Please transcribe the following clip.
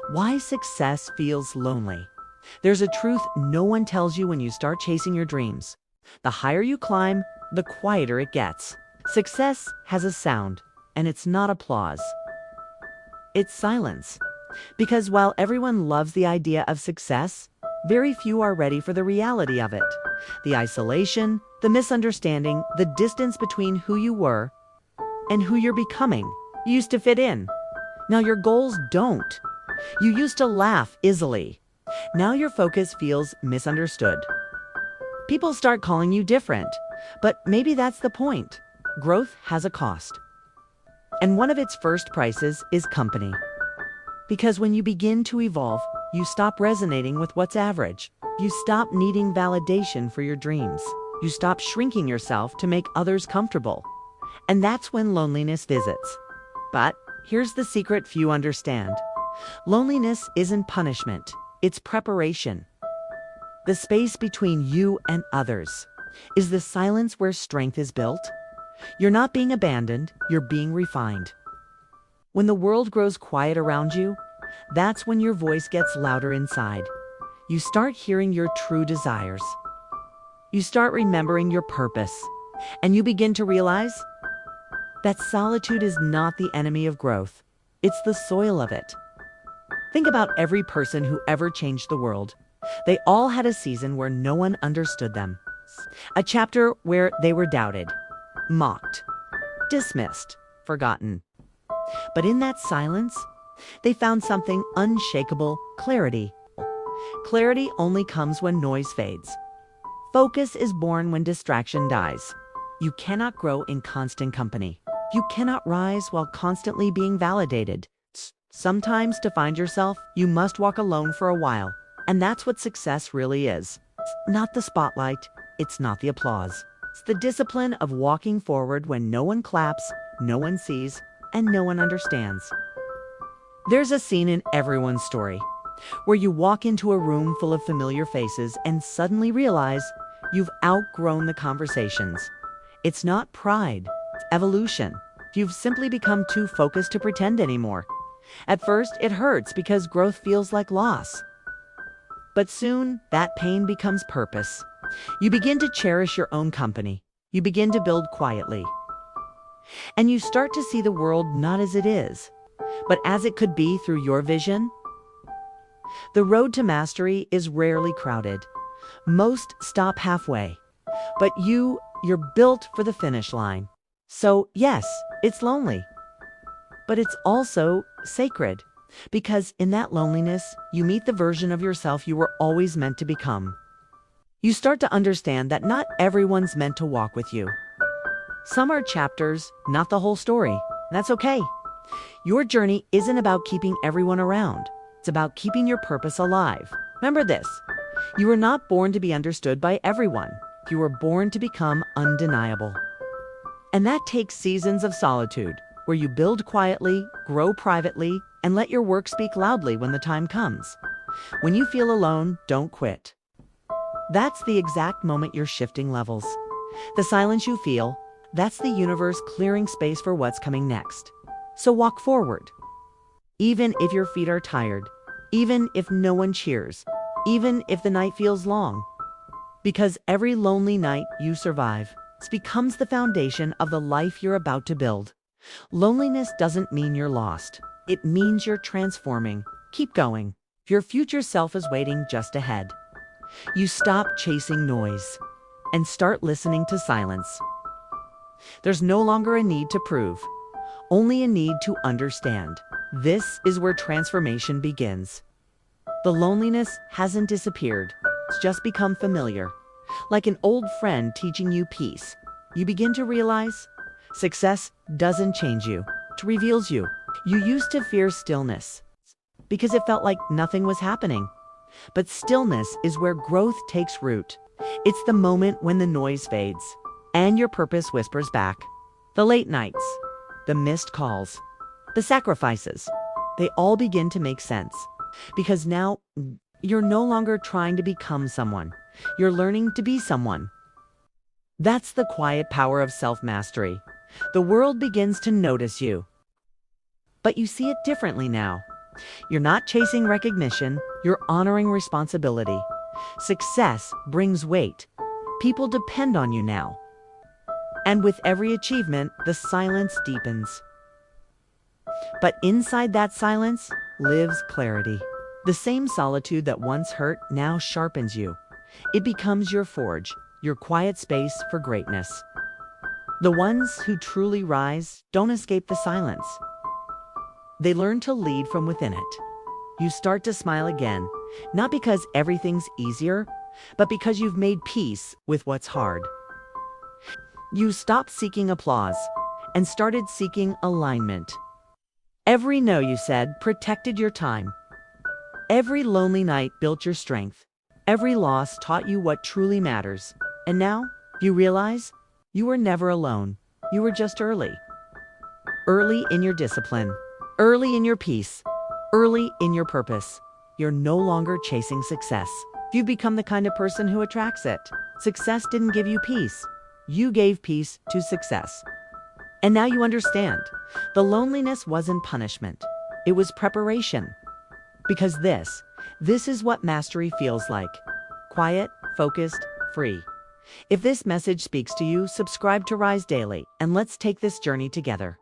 Why success feels lonely. There's a truth no one tells you when you start chasing your dreams. The higher you climb, the quieter it gets. Success has a sound, and it's not applause. It's silence. Because while everyone loves the idea of success, very few are ready for the reality of it. The isolation, the misunderstanding, the distance between who you were and who you're becoming. You used to fit in. Now your goals don't. You used to laugh easily. Now your focus feels misunderstood. People start calling you different, but maybe that's the point. Growth has a cost. And one of its first prices is company. Because when you begin to evolve, you stop resonating with what's average. You stop needing validation for your dreams. You stop shrinking yourself to make others comfortable. And that's when loneliness visits. But here's the secret few understand. Loneliness isn't punishment, it's preparation. The space between you and others is the silence where strength is built. You're not being abandoned, you're being refined. When the world grows quiet around you, that's when your voice gets louder inside. You start hearing your true desires. You start remembering your purpose, and you begin to realize that solitude is not the enemy of growth. It's the soil of it. Think about every person who ever changed the world. They all had a season where no one understood them. A chapter where they were doubted, mocked, dismissed, forgotten. But in that silence, they found something unshakable: clarity. Clarity only comes when noise fades. Focus is born when distraction dies. You cannot grow in constant company. You cannot rise while constantly being validated. Sometimes to find yourself, you must walk alone for a while. And that's what success really is. It's not the spotlight, it's not the applause. It's the discipline of walking forward when no one claps, no one sees, and no one understands. There's a scene in everyone's story where you walk into a room full of familiar faces and suddenly realize you've outgrown the conversations. It's not pride, it's evolution. You've simply become too focused to pretend anymore. At first, it hurts because growth feels like loss. But soon, that pain becomes purpose. You begin to cherish your own company. You begin to build quietly. And you start to see the world not as it is, but as it could be through your vision. The road to mastery is rarely crowded. Most stop halfway. But you're built for the finish line. So yes, it's lonely. But it's also sacred. Because in that loneliness, you meet the version of yourself you were always meant to become. You start to understand that not everyone's meant to walk with you. Some are chapters, not the whole story. That's okay. Your journey isn't about keeping everyone around. It's about keeping your purpose alive. Remember this: you were not born to be understood by everyone. You were born to become undeniable. And that takes seasons of solitude, where you build quietly, grow privately, and let your work speak loudly when the time comes. When you feel alone, don't quit. That's the exact moment you're shifting levels. The silence you feel, that's the universe clearing space for what's coming next. So walk forward. Even if your feet are tired, even if no one cheers, even if the night feels long. Because every lonely night you survive becomes the foundation of the life you're about to build. Loneliness doesn't mean you're lost. It means you're transforming. Keep going. Your future self is waiting just ahead. You stop chasing noise and start listening to silence. There's no longer a need to prove, only a need to understand. This is where transformation begins. The loneliness hasn't disappeared. It's just become familiar. Like an old friend teaching you peace. You begin to realize success doesn't change you, it reveals you. You used to fear stillness because it felt like nothing was happening. But stillness is where growth takes root. It's the moment when the noise fades and your purpose whispers back. The late nights, the missed calls, the sacrifices, they all begin to make sense. Because now you're no longer trying to become someone. You're learning to be someone. That's the quiet power of self-mastery. The world begins to notice you. But you see it differently now. You're not chasing recognition, you're honoring responsibility. Success brings weight. People depend on you now. And with every achievement, the silence deepens. But inside that silence lives clarity. The same solitude that once hurt now sharpens you. It becomes your forge, your quiet space for greatness. The ones who truly rise don't escape the silence. They learn to lead from within it. You start to smile again, not because everything's easier, but because you've made peace with what's hard. You stopped seeking applause and started seeking alignment. Every no you said protected your time. Every lonely night built your strength. Every loss taught you what truly matters. And now you realize you were never alone. You were just early. Early in your discipline. Early in your peace. Early in your purpose. You're no longer chasing success. You've become the kind of person who attracts it. Success didn't give you peace. You gave peace to success. And now you understand. The loneliness wasn't punishment. It was preparation. Because this is what mastery feels like. Quiet, focused, free. If this message speaks to you, subscribe to Rise Daily, and let's take this journey together.